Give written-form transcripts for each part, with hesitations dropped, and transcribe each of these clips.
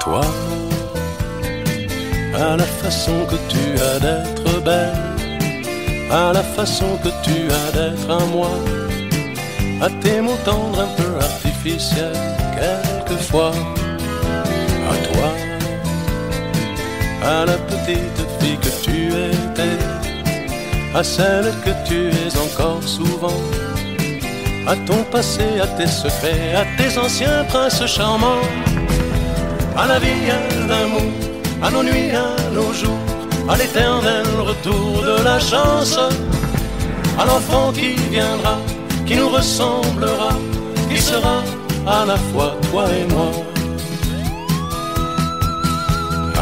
toi, à la façon que tu as d'être belle, à la façon que tu as d'être à moi, à tes mots tendres un peu artificiels quelquefois, à toi, à la petite fille que tu étais, à celle que tu es encore souvent, à ton passé, à tes secrets, à tes anciens princes charmants, à la vie, à l'amour, à nos nuits, à nos jours, à l'éternel retour de la chance, à l'enfant qui viendra, qui nous ressemblera, qui sera à la fois toi et moi.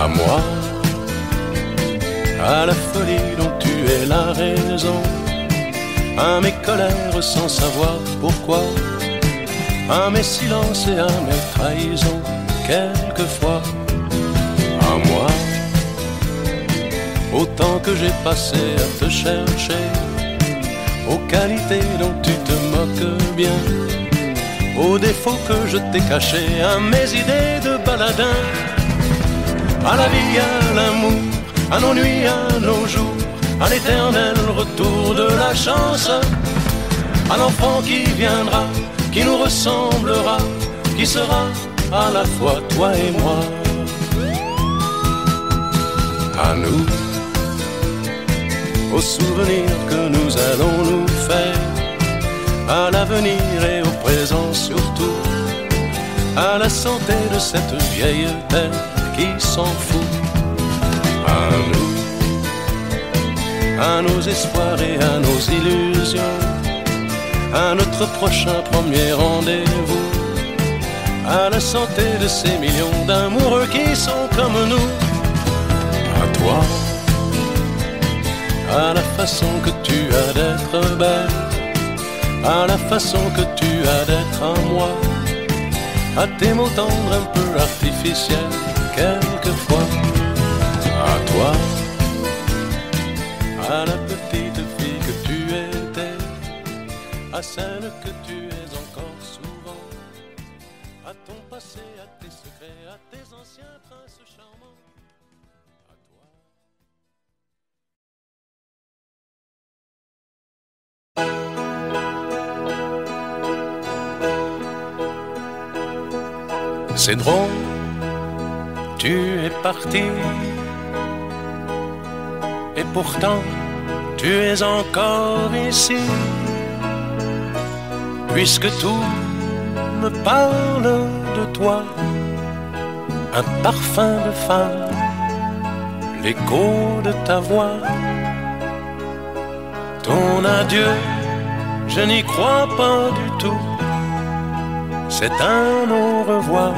À moi, à la folie dont tu es la raison, à mes colères sans savoir pourquoi, à mes silences et à mes trahisons quelquefois. À moi, au temps que j'ai passé à te chercher, aux qualités dont tu te moques bien, aux défauts que je t'ai cachés, à mes idées de baladin, à la vie, à l'amour, à nos nuits, à nos jours, à l'éternel retour de la chance, à l'enfant qui viendra, qui nous ressemblera, qui sera à la fois toi et moi. À nous, aux souvenirs que nous allons nous faire, à l'avenir et au présent surtout, à la santé de cette vieille terre qui s'en fout. À nous, à nos espoirs et à nos illusions, à notre prochain premier rendez-vous, à la santé de ces millions d'amoureux qui sont comme nous. À toi, à la façon que tu as d'être belle, à la façon que tu as d'être à moi, à tes mots tendres un peu artificiels quelquefois. À toi, à la petite fille que tu étais, à celle que tu es encore souvent, à ton passé, à tes secrets, à tes anciens princes charmants. À toi. C'est drôle, tu es parti, et pourtant tu es encore ici, puisque tout me parle de toi, un parfum de femme, l'écho de ta voix. Ton adieu, je n'y crois pas du tout, c'est un au revoir,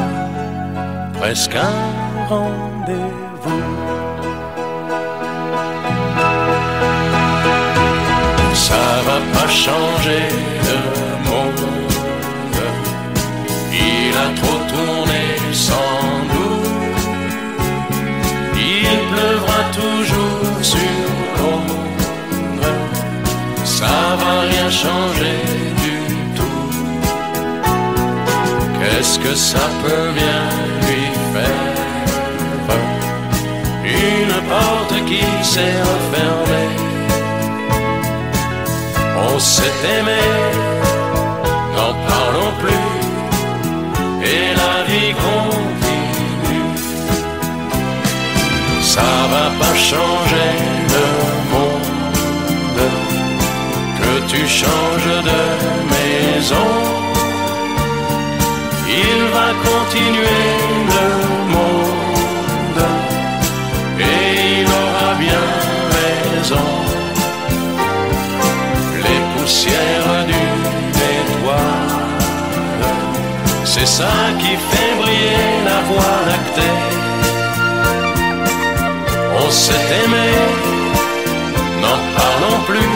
presque un rendez-vous. Ça va pas changer le monde, il a trop tourné sans nous, il pleuvra toujours sur Londres, ça va rien changer du tout. Qu'est-ce que ça peut bien lui faire, une porte qui s'est refermée? On s'est aimé, n'en parlons plus, et la vie continue. Ça va pas changer le monde, que tu changes de maison, il va continuer le monde, et il aura bien raison. Poussière d'une étoile, c'est ça qui fait briller la voie lactée. On s'est aimé, n'en parlons plus,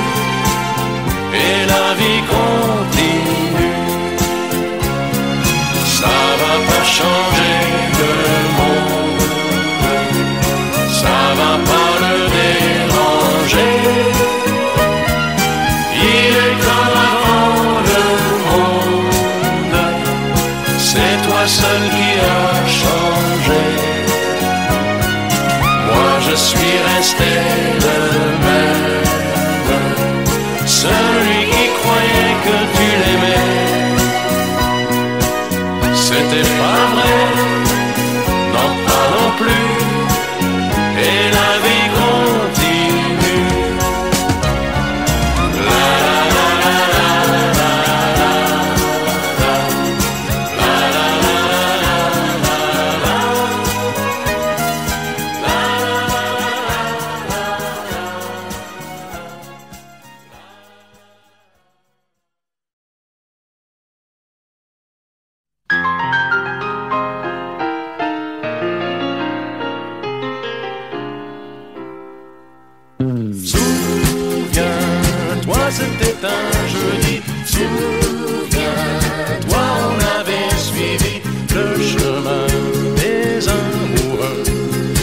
et la vie continue. Ça va pas changer le monde, ça va pas le déranger. Il est comme avant le monde, c'est toi seul qui a changé. restait le même. Celui qui croyait que tu l'aimais, c'était pas vrai, non pas non plus, et la vie continue. La la la la la la la la la la Souviens-toi, c'était un jeudi. Souviens-toi, on avait suivi le chemin des amoureux.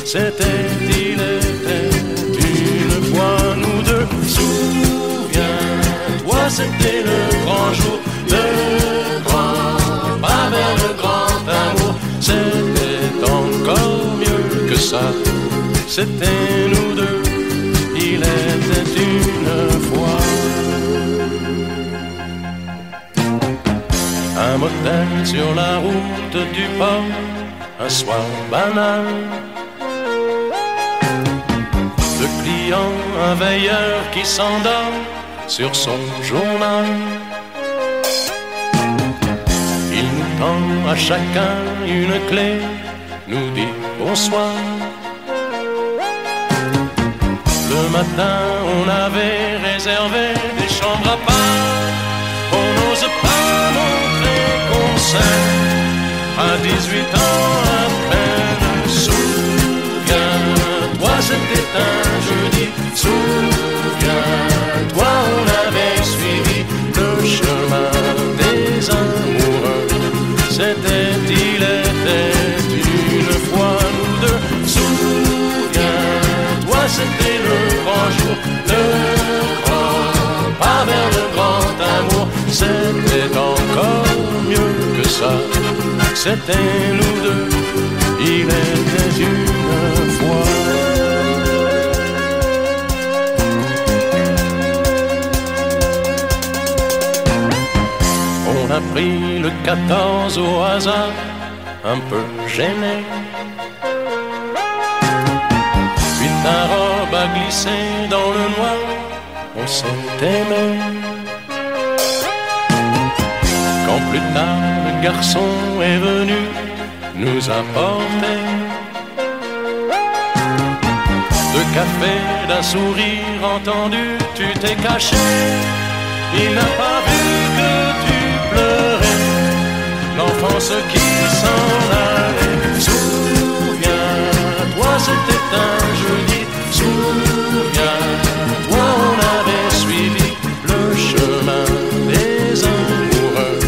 C'était, il était une fois nous deux. Souviens-toi, c'était le grand jour, le grand pas vers le grand amour. C'était encore mieux que ça. C'était nous deux. Il était une fois un motel sur la route du port, un soir banal. Le client, un veilleur qui s'endort sur son journal. Il nous tend à chacun une clé, nous dit bonsoir. Le matin, on avait réservé des chambres à part. On n'ose pas montrer qu'on s'aime à 18 ans à peine. Souviens-toi, c'était un jeudi. Souviens-toi, on avait suivi le chemin des amoureux. C'était, il était une fois nous deux. Souviens-toi, c'était le grand jour, le grand pas vers le grand amour. C'était encore mieux que ça. C'était nous deux. Il était une fois. On a pris le 14 au hasard, un peu gêné. Puis ta robe a glissé dans le noir, on s'est aimé. Quand plus tard le garçon est venu nous apporter deux cafés, d'un sourire entendu, tu t'es caché. Il n'a pas vu que tu pleurais, l'enfance qui s'en allait. Souviens-toi, c'était un jeudi. Souviens-toi, on avait suivi le chemin des amoureux.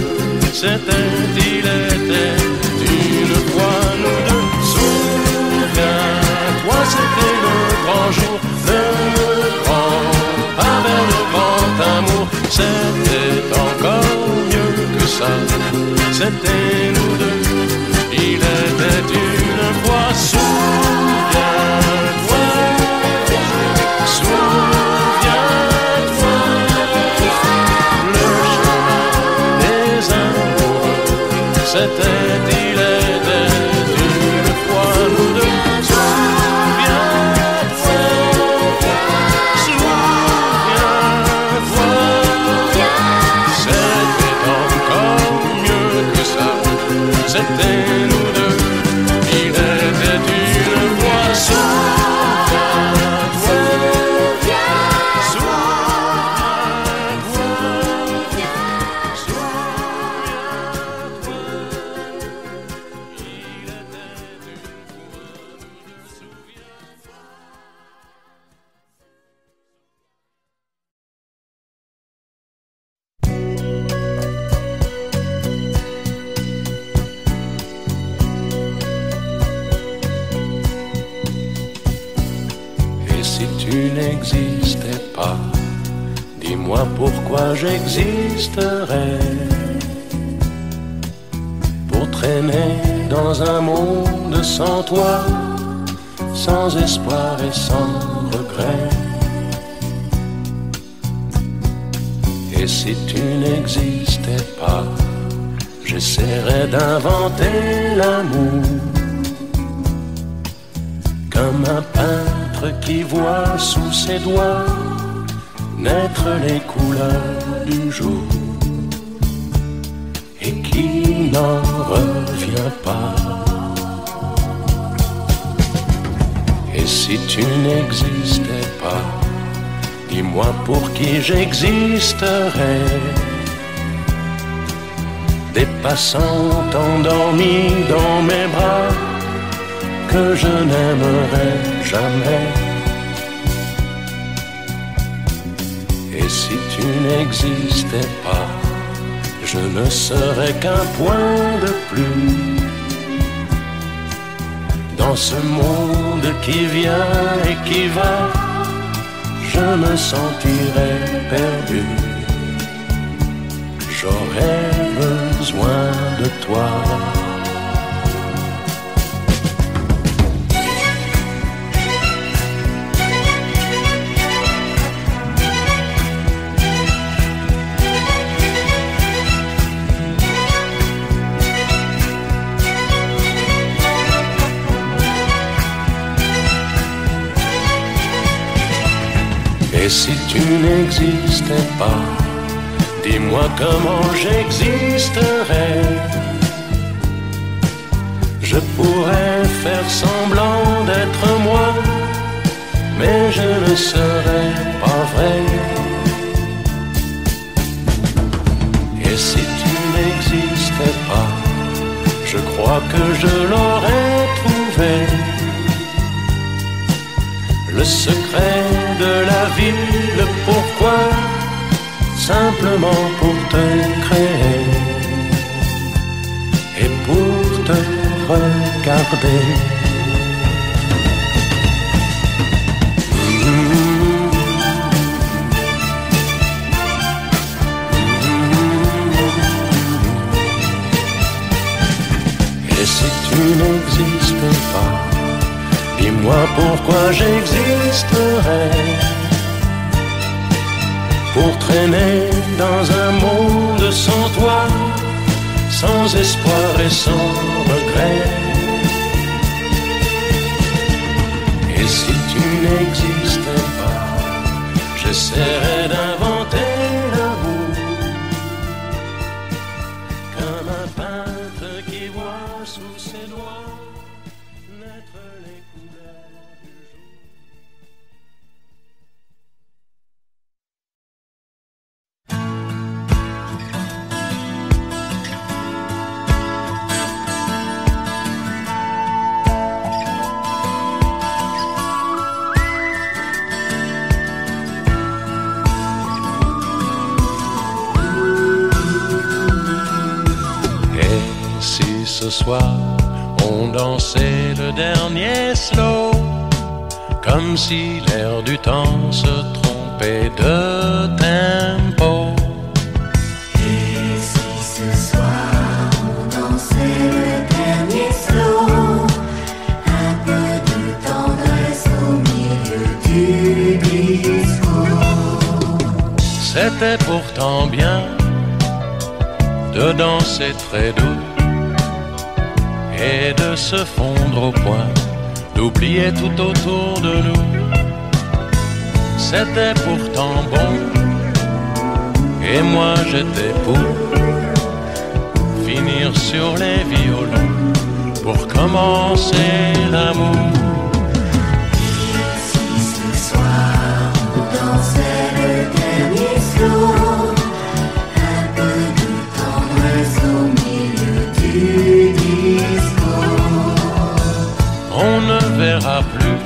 C'était, il était une fois nous deux. Souviens-toi, c'était le grand jour, le grand pas vers le grand amour. C'était encore mieux que ça. C'était nous deux. Il était une fois. Souviens-toi, souviens-toi, le chemin des amoureux. C'était, il était une fois nous deux. Souviens-toi, souviens-toi, c'était encore mieux que ça. C'était nous deux. Il était une fois. Souviens-toi, tu n'existais pas, dis-moi pourquoi j'existerais. Pour traîner dans un monde sans toi, sans espoir et sans regret. Et si tu n'existais pas, j'essaierais d'inventer l'amour, comme un peintre qui voit sous ses doigts naître les couleurs du jour et qui n'en revient pas. Et si tu n'existais pas, dis-moi pour qui j'existerais. Des passants endormis dans mes bras que je n'aimerais jamais. Et si tu n'existais pas, je ne serais qu'un point de plus dans ce monde qui vient et qui va. Je me sentirais perdu. J'aurais besoin de toi. Et si tu n'existais pas, dis-moi comment j'existerais. Je pourrais faire semblant d'être moi, mais je ne serais pas vrai. Et si tu n'existais pas, je crois que je l'aurais trouvé. Le secret de la vie, le pourquoi, simplement pour te créer et pour te regarder. Et si tu n'existais pas, dis-moi pourquoi j'existerais. Pour traîner dans un monde sans toi, sans espoir et sans regret. Et si tu n'existais pas, j'essaierais d'inventer l'amour, comme un peintre qui voit sous ses doigts naître les couleurs du jour. Et si ce soir on dansait le dernier slow, comme si l'air du temps se trompait de tempo. Et si ce soir on dansait le dernier slow, un peu de tendresse au milieu du disco. C'était pourtant bien de danser très doux et de se fondre au point, d'oublier tout autour de nous. C'était pourtant bon, et moi j'étais pour finir sur les violons, pour commencer l'amour. Et si ce soir on dansait le dernier slow, un peu de tendresse au milieu du disco. On ne verra plus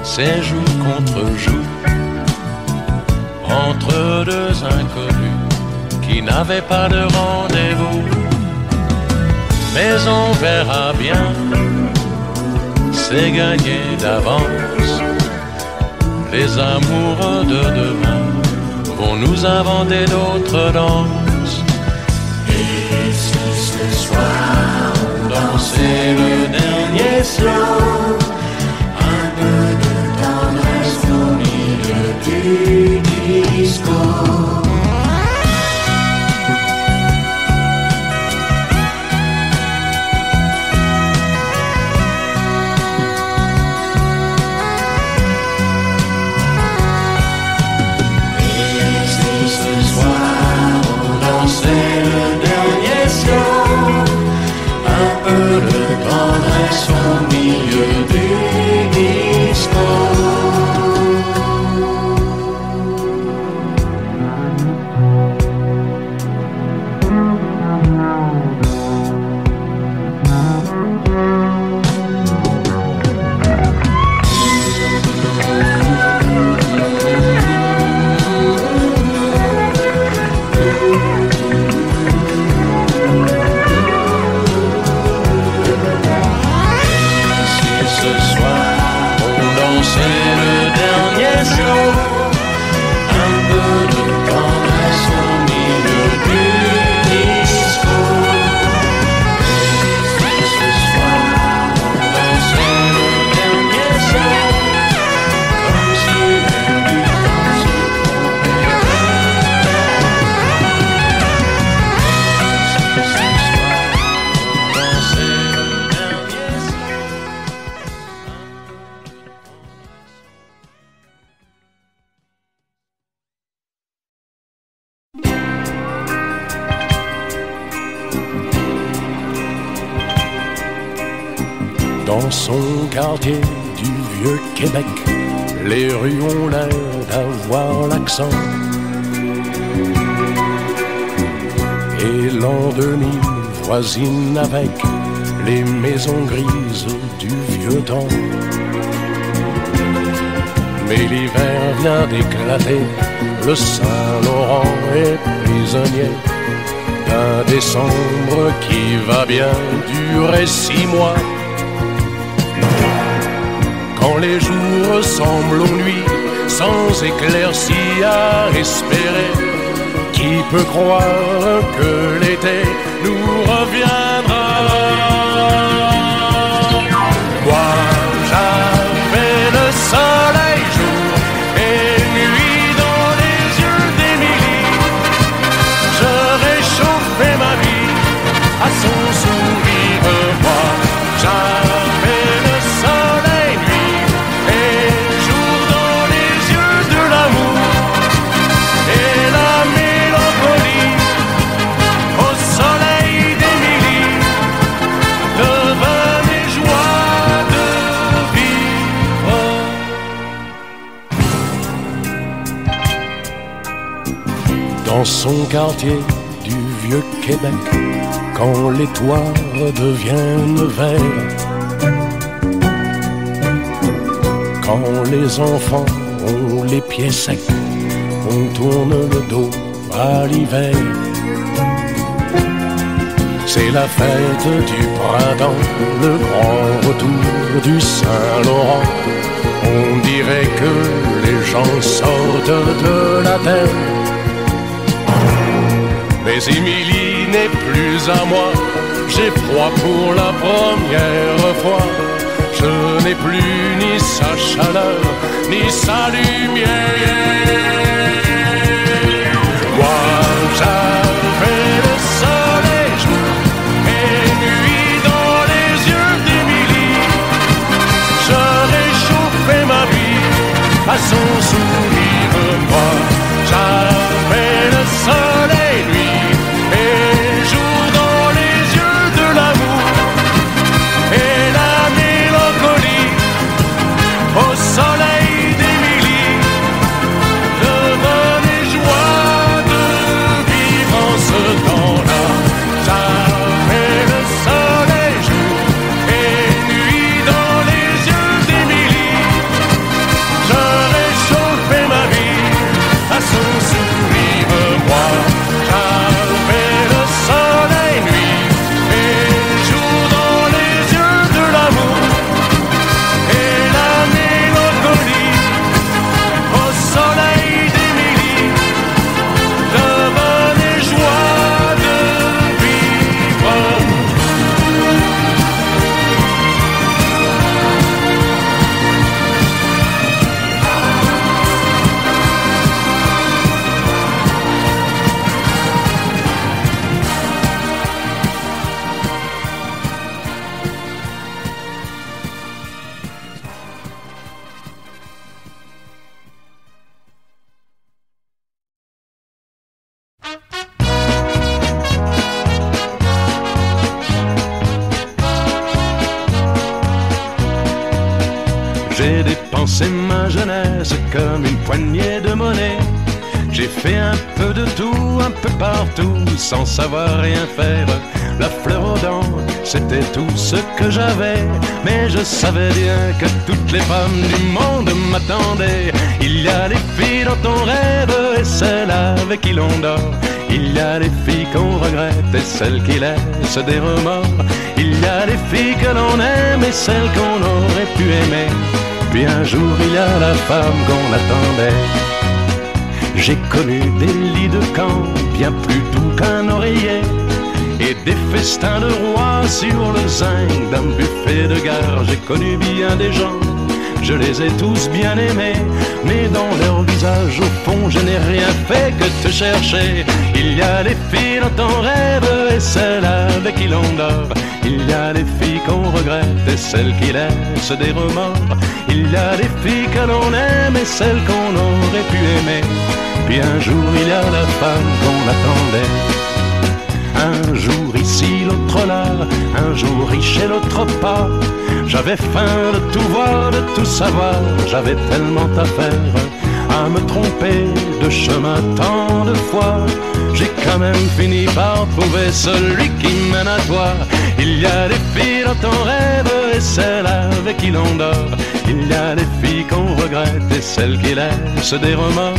ces jour contre jour entre deux inconnus qui n'avaient pas de rendez-vous. Mais on verra bien, c'est gagné d'avance. Les amoureux de demain vont nous inventer d'autres danses. Et si ce soir on Danser le dernier slow, tendresse au milieu des discours. Dans son quartier du vieux Québec, les rues ont l'air d'avoir l'accent. Et l'an 2000 voisine avec les maisons grises du vieux temps. Mais l'hiver vient d'éclater, le Saint-Laurent est prisonnier d'un décembre qui va bien durer 6 mois. Quand les jours ressemblent aux nuits, sans éclaircie à espérer, qui peut croire que l'été nous reviendra? Moi, j'avais le soleil jour et nuit dans les yeux d'Émilie. Je réchauffais ma vie à son sourire. Moi, j'avais le soleil nuit et jour dans les yeux de l'amour et la mélancolie au soleil d'Émilie. Devint mes joies de vivre. Dans son quartier du vieux Québec, quand les toits deviennent verts, quand les enfants ont les pieds secs, on tourne le dos à l'hiver. C'est la fête du printemps, le grand retour du Saint-Laurent. On dirait que les gens sortent de la terre. Mais Émilie n'est plus à moi, j'ai froid pour la première fois. Je n'ai plus ni sa chaleur, ni sa lumière. Moi, j'avais le soleil jour et nuit dans les yeux d'Émilie. Je réchauffais ma vie à son sourire. Moi, j'avais le soleil nuit et jour dans les yeux de l'amour et la mélancolie au soleil d'Émilie. Devant les joies de vivre en ce temps-là, j'avais le soleil jour et nuit dans les yeux d'Émilie. Je réchauffe J'ai dépensé ma jeunesse comme une poignée de monnaie. J'ai fait un peu de tout, un peu partout, sans savoir rien faire. La fleur aux dents, c'était tout ce que j'avais. Mais je savais bien que toutes les femmes du monde m'attendaient. Il y a les filles dont on rêve et celles avec qui l'on dort. Il y a les filles qu'on regrette et celles qui laissent des remords. Il y a les filles que l'on aime et celles qu'on aurait pu aimer. Puis un jour il y a la femme qu'on attendait. J'ai connu des lits de camp bien plus doux qu'un oreiller, et des festins de rois sur le zinc d'un buffet de gare. J'ai connu bien des gens, je les ai tous bien aimés, mais dans leur visage au fond je n'ai rien fait que te chercher. Il y a les filles dont on rêve et celles avec qui l'on dort. Il y a les filles qu'on regrette et celles qui laissent des remords. Il y a les filles que l'on aime et celles qu'on aurait pu aimer. Puis un jour il y a la femme qu'on attendait. Un jour ici, l'autre là, un jour riche et l'autre pas. J'avais faim de tout voir, de tout savoir. J'avais tellement à faire, à me tromper de chemin tant de fois. J'ai quand même fini par trouver celui qui mène à toi. Il y a des filles dont on rêve et celles avec qui l'on dort. Il y a des filles qu'on regrette et celles qui laissent des remords.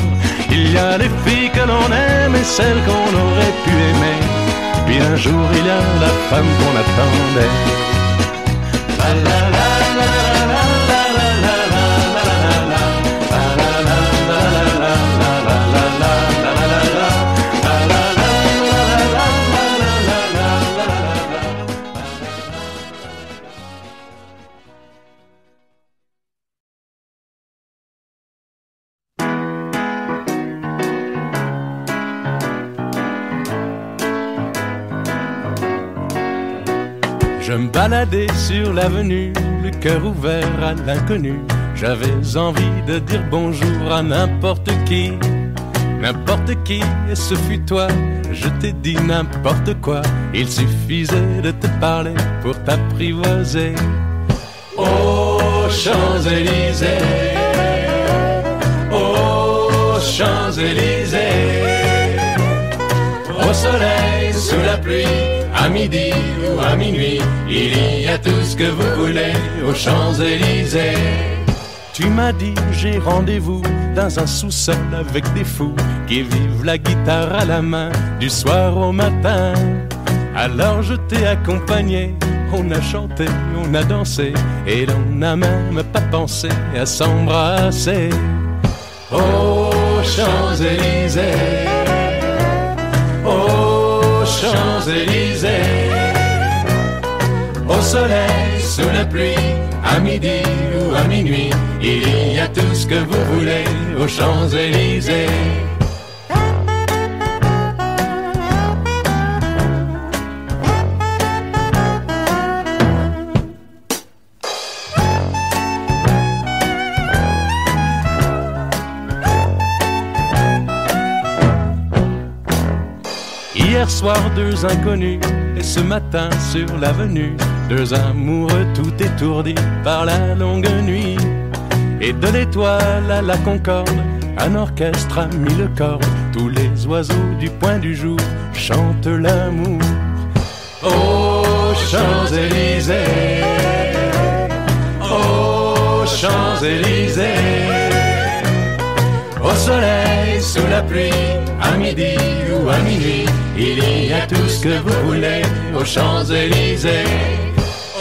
Il y a des filles que l'on aime et celles qu'on aurait pu aimer. Puis un jour il y a la femme qu'on attendait. La la la la la la la la la la. Je me baladais sur l'avenue, le cœur ouvert à l'inconnu. J'avais envie de dire bonjour à n'importe qui, et ce fut toi. Je t'ai dit n'importe quoi, il suffisait de te parler pour t'apprivoiser. Aux Champs-Élysées, aux Champs-Élysées, au soleil, sous la pluie, à midi ou à minuit, il y a tout ce que vous voulez aux Champs-Élysées. Tu m'as dit j'ai rendez-vous dans un sous-sol avec des fous qui vivent la guitare à la main du soir au matin. Alors je t'ai accompagné, on a chanté, on a dansé et l'on n'a même pas pensé à s'embrasser. Aux Champs-Élysées, aux Champs-Élysées, au soleil, sous la pluie, à midi ou à minuit, il y a tout ce que vous voulez aux Champs-Élysées. Hier soir, deux inconnus, et ce matin sur l'avenue, deux amoureux tout étourdis par la longue nuit. Et de l'étoile à la Concorde, un orchestre a mis le cordes. Tous les oiseaux du point du jour chantent l'amour. Aux Champs-Élysées, aux Champs-Élysées, au soleil, sous la pluie, à midi ou à minuit, il y a tout ce que vous voulez aux Champs-Élysées.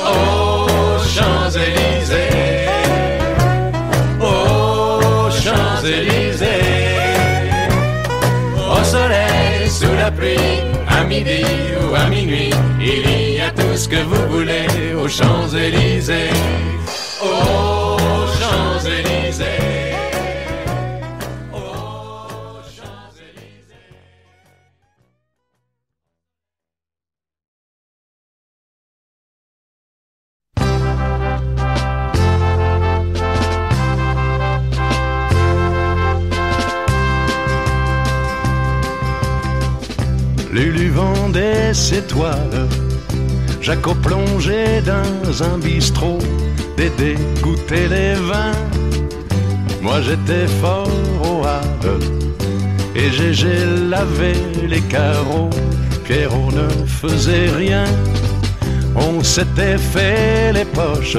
Aux Champs-Élysées, aux Champs-Élysées, au soleil, sous la pluie, à midi ou à minuit, il y a tout ce que vous voulez aux Champs-Élysées. Aux Champs-Élysées. Lulu vendait ses toiles, Jaco plongeait dans un bistrot, d'aider goûter les vins. Moi j'étais fort au Havre et j'ai lavé les carreaux. Pierrot ne faisait rien, on s'était fait les poches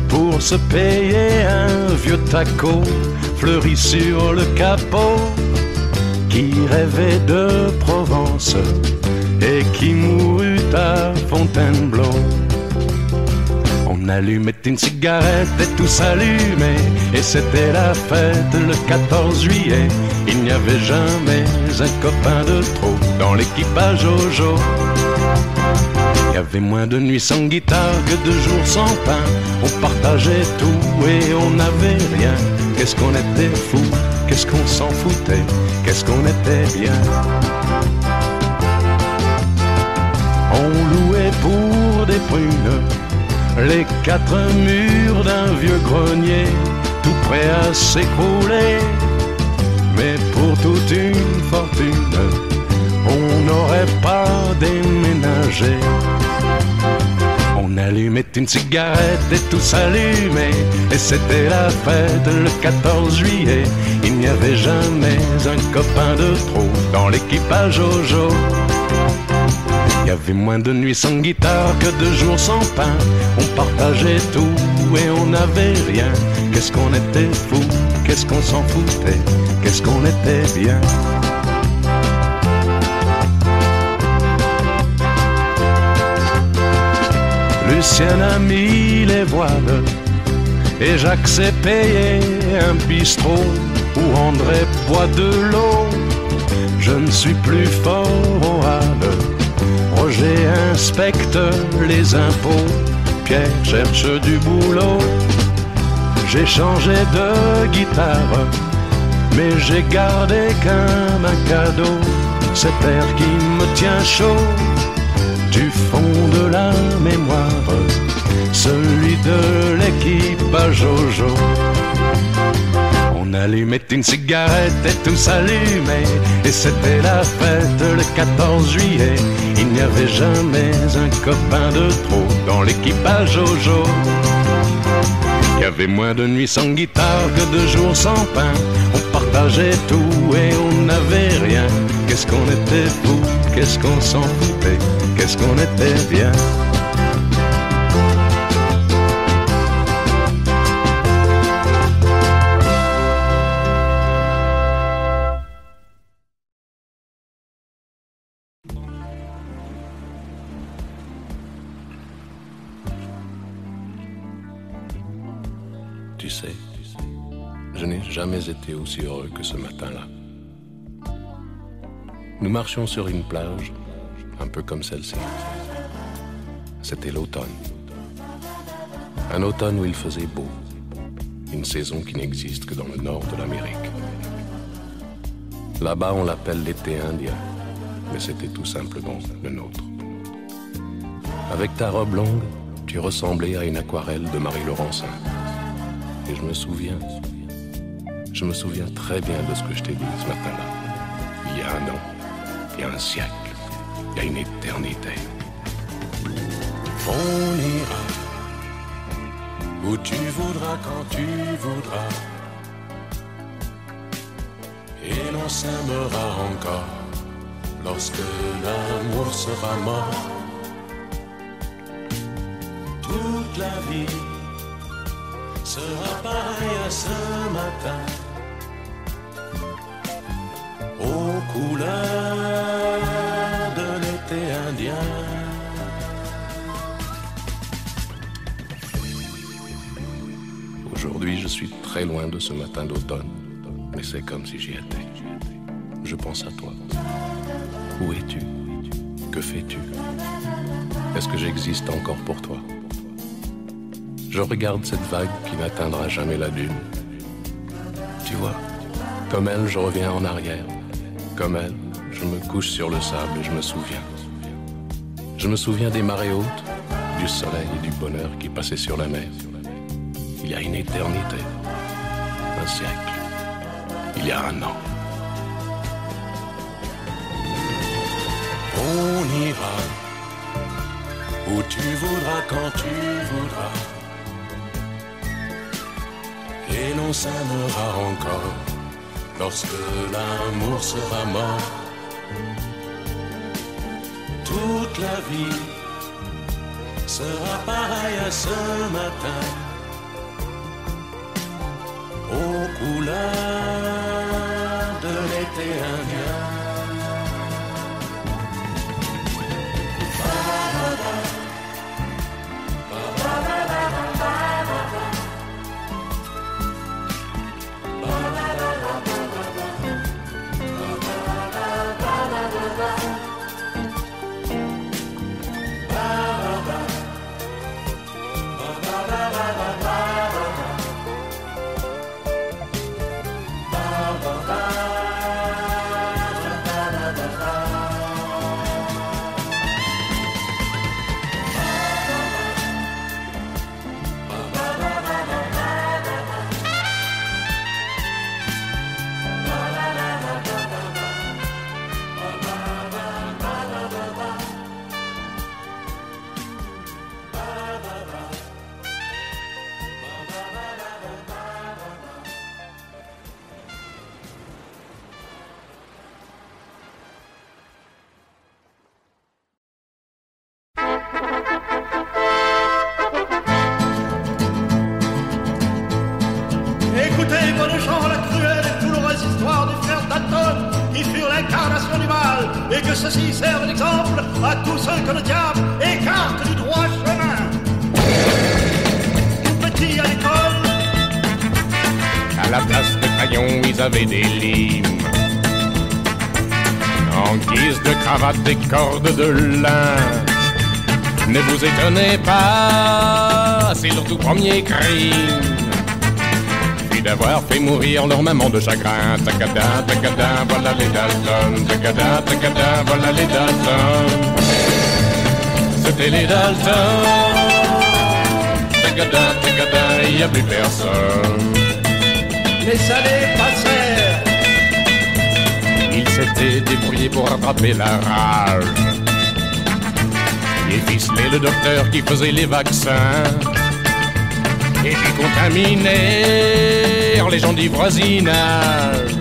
pour se payer un vieux taco fleuri sur le capot, qui rêvait de Provence et qui mourut à Fontainebleau. On allumait une cigarette et tout s'allumait, et c'était la fête le 14 juillet. Il n'y avait jamais un copain de trop dans l'équipage Jojo. Il y avait moins de nuits sans guitare que de jours sans pain. On partageait tout et on n'avait rien. Qu'est-ce qu'on était fou, qu'est-ce qu'on s'en foutait, qu'est-ce qu'on était bien. On louait pour des prunes les 4 murs d'un vieux grenier, tout prêt à s'écrouler. Mais pour toute une fortune, on n'aurait pas déménagé. On allumait une cigarette et tout s'allumait, et c'était la fête le 14 juillet. Il n'y avait jamais un copain de trop dans l'équipage Jojo. Il y avait moins de nuits sans guitare que de jours sans pain. On partageait tout et on n'avait rien. Qu'est-ce qu'on était fou, qu'est-ce qu'on s'en foutait, qu'est-ce qu'on était bien. Lucien a mis les voiles et Jacques s'est payé un bistrot où André boit de l'eau. Je ne suis plus fort au Havre, Roger inspecte les impôts, Pierre cherche du boulot. J'ai changé de guitare, mais j'ai gardé comme un cadeau cet air qui me tient chaud du fond de la mémoire, celui de l'équipage Jojo. On allumait une cigarette et tout s'allumait, et c'était la fête le 14 juillet. Il n'y avait jamais un copain de trop dans l'équipage Jojo. Il y avait moins de nuits sans guitare que de jours sans pain. On partageait tout et on n'avait rien. Qu'est-ce qu'on était fou, qu'est-ce qu'on s'en foutait, qu'est-ce qu'on était bien. Tu sais, je n'ai jamais été aussi heureux que ce matin-là. Nous marchions sur une plage, un peu comme celle-ci. C'était l'automne. Un automne où il faisait beau. Une saison qui n'existe que dans le nord de l'Amérique. Là-bas, on l'appelle l'été indien, mais c'était tout simplement le nôtre. Avec ta robe longue, tu ressemblais à une aquarelle de Marie Laurencin. Et je me souviens très bien de ce que je t'ai dit ce matin-là. Il y a un an, il y a un siècle, il y a une éternité. On ira où tu voudras, quand tu voudras, et l'on s'aimera encore lorsque l'amour sera mort. Toute la vie sera pareil à ce matin, aux couleurs de l'été indien. Aujourd'hui, je suis très loin de ce matin d'automne, mais c'est comme si j'y étais. Je pense à toi. Où es-tu? Que fais-tu? Est-ce que j'existe encore pour toi? Je regarde cette vague qui n'atteindra jamais la dune. Tu vois, comme elle, je reviens en arrière. Comme elle, je me couche sur le sable et je me souviens. Je me souviens des marées hautes, du soleil et du bonheur qui passaient sur la mer. Il y a une éternité, un siècle, il y a un an. On ira où tu voudras, quand tu voudras, et l'on s'aimera encore lorsque l'amour sera mort. Toute la vie sera pareille à ce matin, aux couleurs de l'été indien. Écoutez, bonnes gens, la cruelle et douloureuse histoire du frère Dalton, qui furent l'incarnation du mal, et que ceci serve d'exemple à tous ceux que le diable écarte du droit chemin. Tout petit à l'école, À la place de crayons, ils avaient des limes. En guise de cravate, des cordes de lin. Ne vous étonnez pas, c'est leur tout premier crime. Puis d'avoir fait mourir leur maman de chagrin. Tacada, tacada, voilà les Dalton. Tacada, tacada, voilà les Dalton. C'était les Dalton. Tacada, tacada, il n'y a plus personne. les années passèrent. Ils s'étaient débrouillés pour rattraper la rage et ficeler le docteur qui faisait les vaccins. Et puis contaminèrent les gens du voisinage,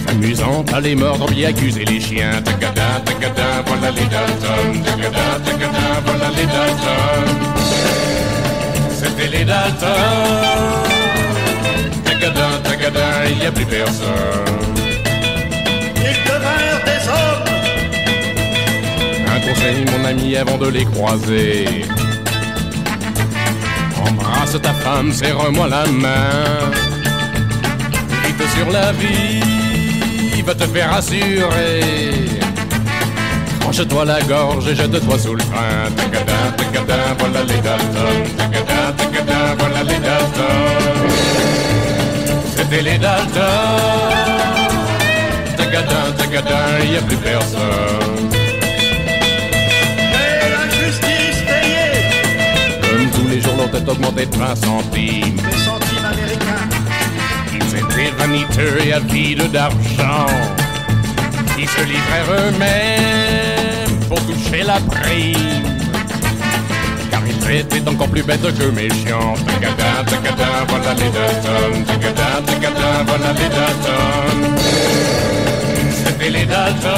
s'amusant à les mordre et accuser les chiens. Tacada, tacada, voilà les Dalton. Tacada, tacada, voilà les Dalton. C'était les Dalton. Tacada, tacada, il n'y a plus personne. Ils devinrent des hommes. Un conseil, mon ami, avant de les croiser: embrasse ta femme, serre-moi la main. Vite sur la vie, va te faire assurer. Tranche-toi la gorge et jette-toi sous le train. Tacada, tacada, voilà les Dalton. Tacada, tacada, voilà les Dalton. C'était les Dalton. Tacada, tacada, il n'y a plus personne. Et la justice payée. Comme tous les jours, leur tête augmentait de 20 centimes. Des centimes américains. Ils étaient vaniteux et avides d'argent. Ils se livrèrent eux-mêmes pour toucher la prime, car ils étaient encore plus bêtes que méchants. Tacada, tacada, voilà les Dalton. Tacada, tacada, voilà les Dalton. C'était les Dalton.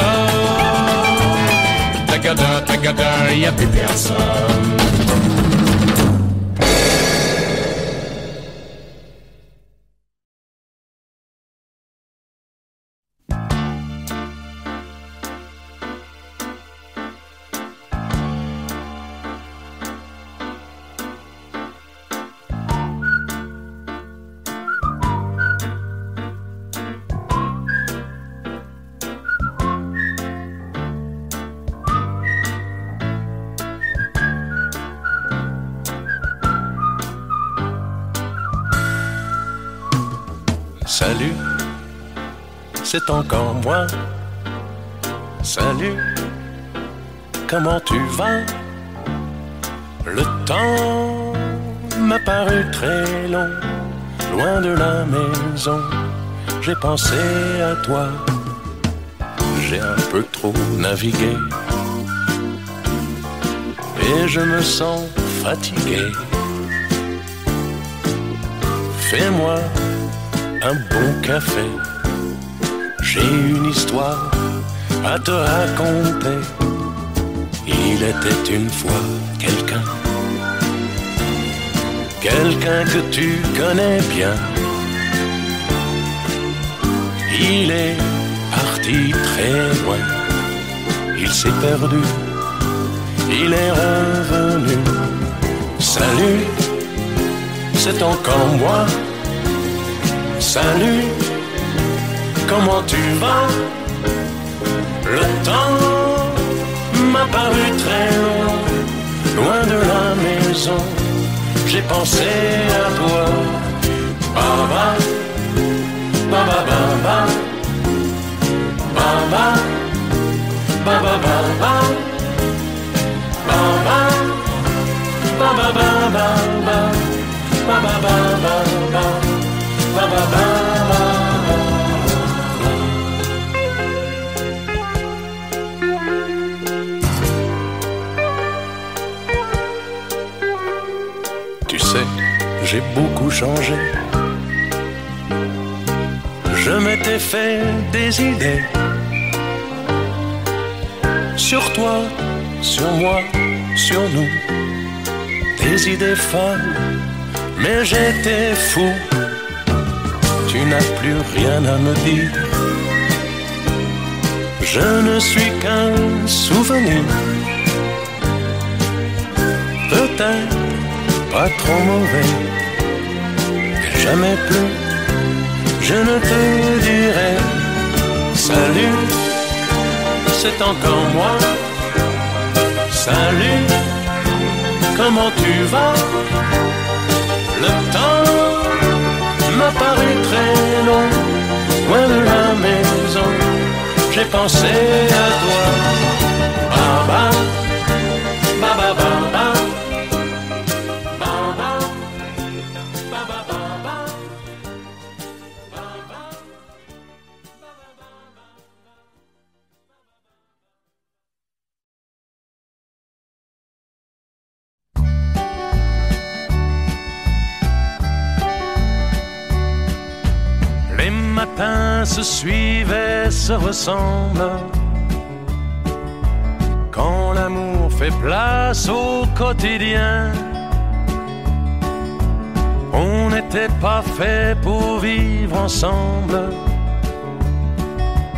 Tacada, tacada, il n'y a plus personne. Salut, c'est encore moi. Salut, comment tu vas? Le temps m'a paru très long, loin de la maison. J'ai pensé à toi, j'ai un peu trop navigué et je me sens fatigué. Fais-moi un bon café. J'ai une histoire à te raconter. Il était une fois quelqu'un que tu connais bien. Il est parti très loin. Il s'est perdu. Il est revenu. Salut, c'est encore moi. Salut, comment tu vas? Le temps m'a paru très long. Loin de la maison, j'ai pensé à toi. Baba, baba, baba, baba, baba, baba, baba, baba, baba, baba, baba, baba. Tu sais, j'ai beaucoup changé. Je m'étais fait des idées sur toi, sur moi, sur nous. Des idées folles, mais j'étais fou. Tu n'as plus rien à me dire. Je ne suis qu'un souvenir. Peut-être pas trop mauvais, mais jamais plus. Je ne te dirai salut, c'est encore moi. Salut, comment tu vas? Le temps m'a paru très long. Loin de la maison, j'ai pensé à toi. Baba, baba, baba. Les matins se suivent et se ressemblent. Quand l'amour fait place au quotidien, on n'était pas fait pour vivre ensemble.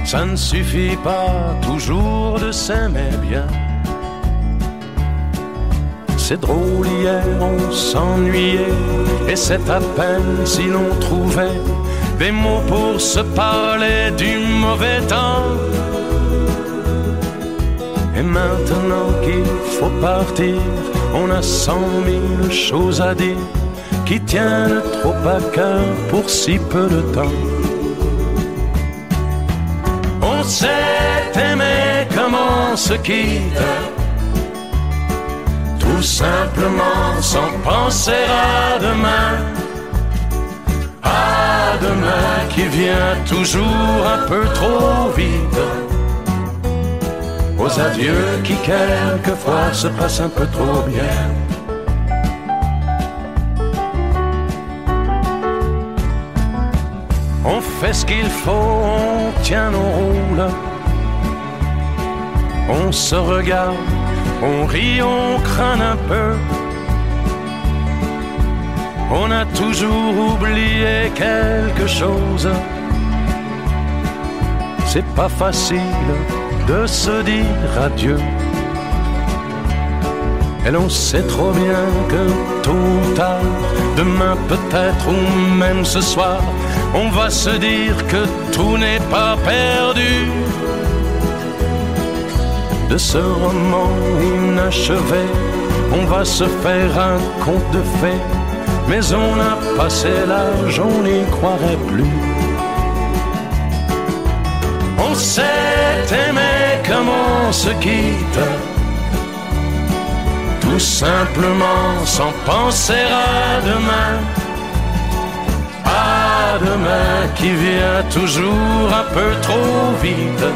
Ça ne suffit pas toujours de s'aimer bien. C'est drôle, hier on s'ennuyait, et c'est à peine si l'on trouvait des mots pour se parler du mauvais temps. Et maintenant qu'il faut partir, on a 100 000 choses à dire qui tiennent trop à cœur pour si peu de temps. On s'est aimé comme on se quitte, tout simplement sans penser à demain. À demain qui vient toujours un peu trop vite, aux adieux qui quelquefois se passent un peu trop bien. On fait ce qu'il faut, on tient nos rôles, on se regarde, on rit, on craint un peu. On a toujours oublié quelque chose. C'est pas facile de se dire adieu. Et l'on sait trop bien que tôt ou tard, demain peut-être ou même ce soir, on va se dire que tout n'est pas perdu. De ce roman inachevé, on va se faire un conte de fées. Mais on a passé l'âge, on n'y croirait plus. On s'est aimé comme on se quitte, tout simplement sans penser à demain. À demain qui vient toujours un peu trop vite,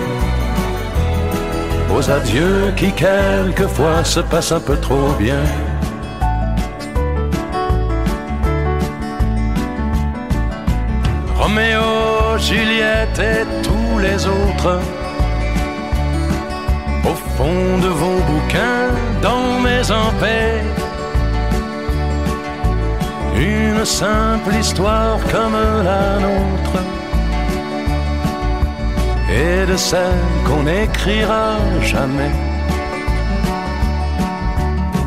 aux adieux qui quelquefois se passent un peu trop bien. Roméo, Juliette et tous les autres. Au fond de vos bouquins, dans mes empais, une simple histoire comme la nôtre, et de celle qu'on n'écrira jamais.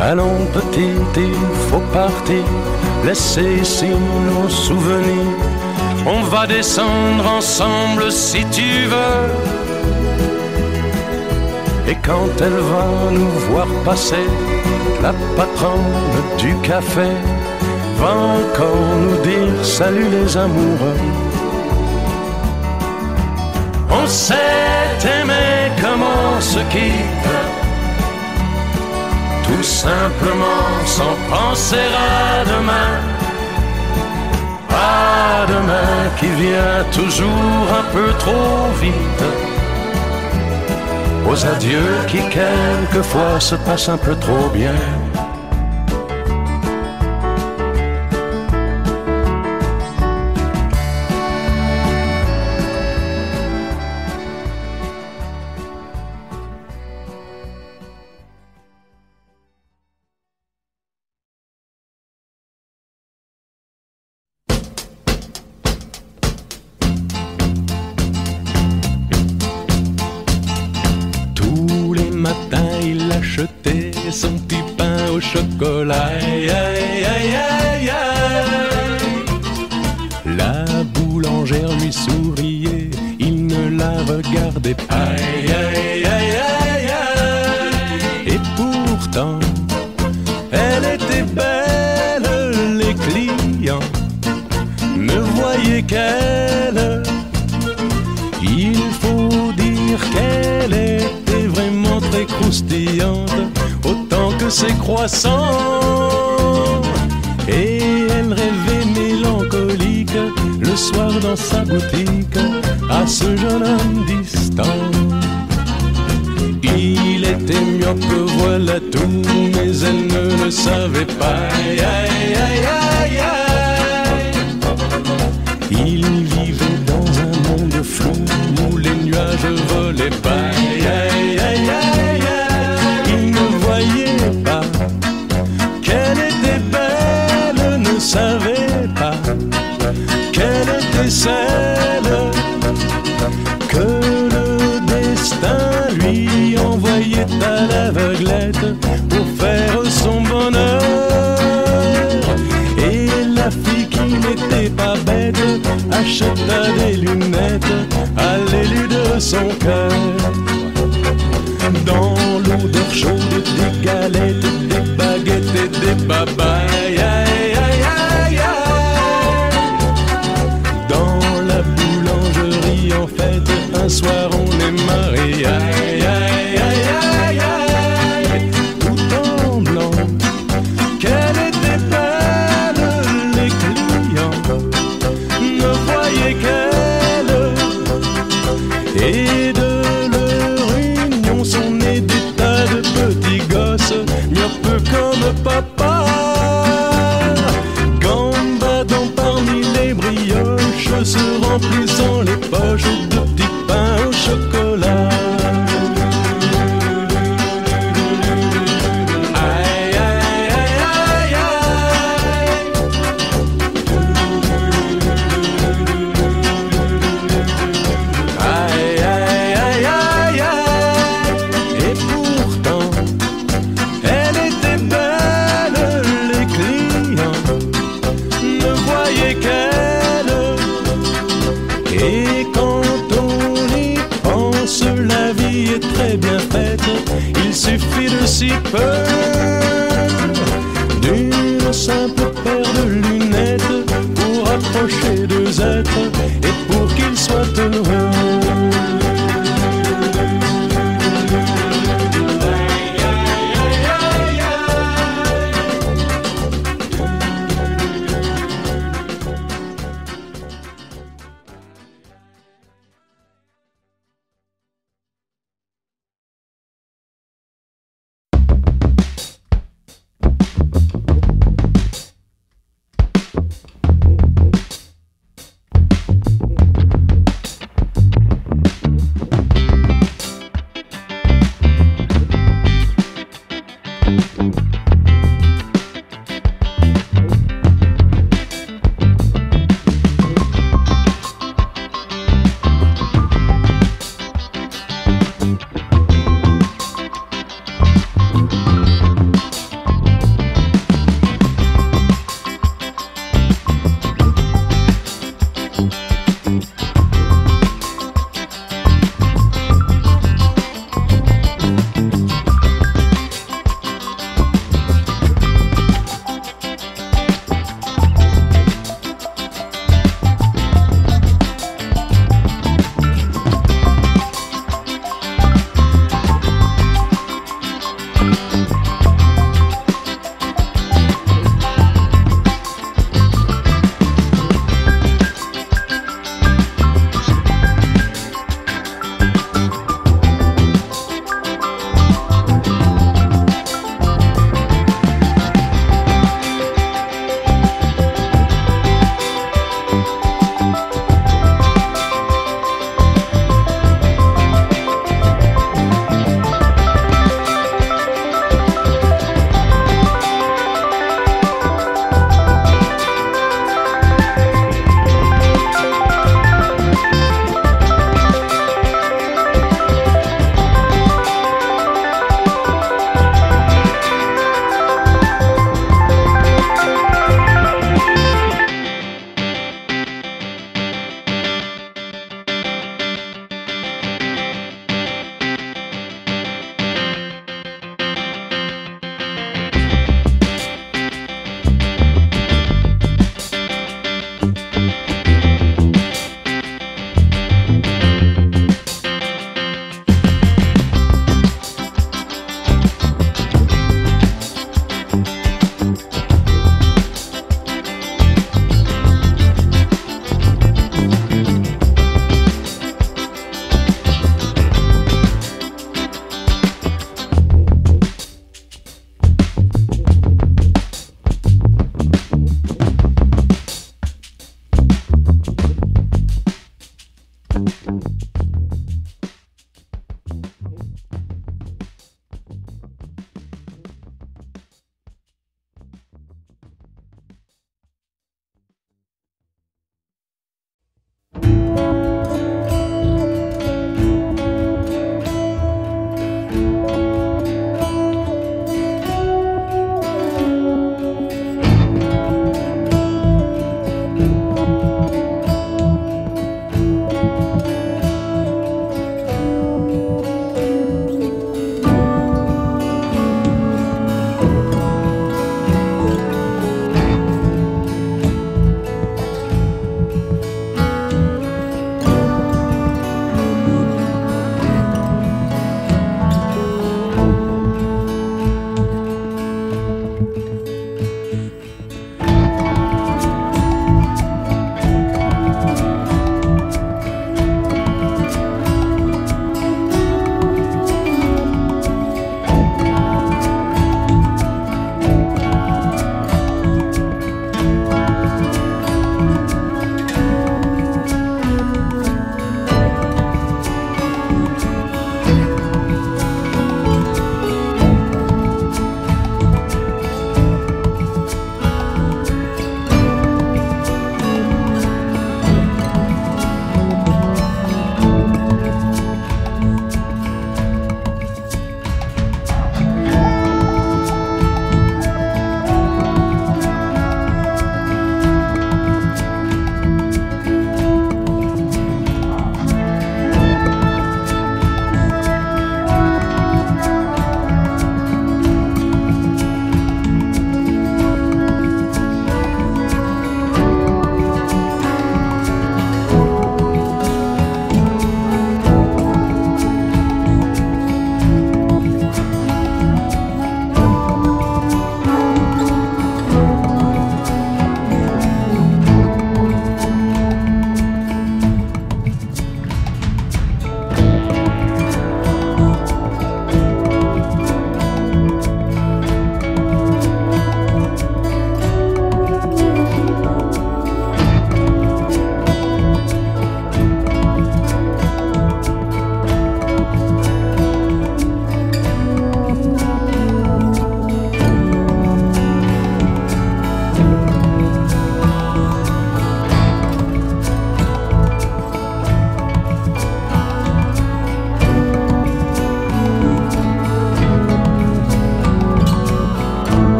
Allons petite, il faut partir, laisser ici nos souvenirs. On va descendre ensemble si tu veux. Et quand elle va nous voir passer, la patronne du café va encore nous dire salut les amoureux. On s'est aimé comme on se quitte, tout simplement sans penser à demain. À demain qui vient toujours un peu trop vite, aux adieux qui quelquefois se passent un peu trop bien. Il achetait son petit pain au chocolat. Aïe, aïe, aïe, aïe, aïe. La boulangère lui souriait, il ne la regardait pas. Aïe, aïe, aïe, aïe, aïe. Et pourtant, elle était belle, les clients ne voyaient qu'elle. Il faut dire qu'elle était vraiment très croustillante, autant que ses croissants. Et elle rêvait mélancolique le soir dans sa boutique à ce jeune homme distant. Il était myope, voilà tout, mais elle ne le savait pas. Aïe, aïe, aïe, aïe, aïe. Il vivait dans un monde flou où les nuages volaient pas. Aïe, aïe, aïe, aïe, aïe. Il ne voyait pas qu'elle était belle, ne savait pas qu'elle était celle que le destin lui envoyait à l'aveuglette pour faire son bonheur. Et la fille qui n'était pas bête acheta des lunettes à l'élu de son cœur. Dans l'odeur chaude des galettes, des baguettes et des babayes. Aïe, aïe, aïe, aïe. Dans la boulangerie en fête, un soir on est mariés. Aïe, aïe, aïe, aïe, aïe. Tout en blanc, qu'elle était belle, les clients ne voyaient qu'elle. Et de leur union sont nés des tas de petits gosses, myopes comme papa, gambadant parmi les brioches, se remplissant les poches de petits pains au chocolat. Aïe, aïe, aïe, aïe, aïe. Aïe, aïe, aïe, aïe, aïe. Et pourtant, elle était belle, les clients ne voyaient qu'elle. Et quand on y pense, la vie est très bien faite. Il suffit de si peu, d'une simple paire de lunettes pour approcher deux êtres et pour qu'ils soient heureux.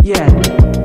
Yeah.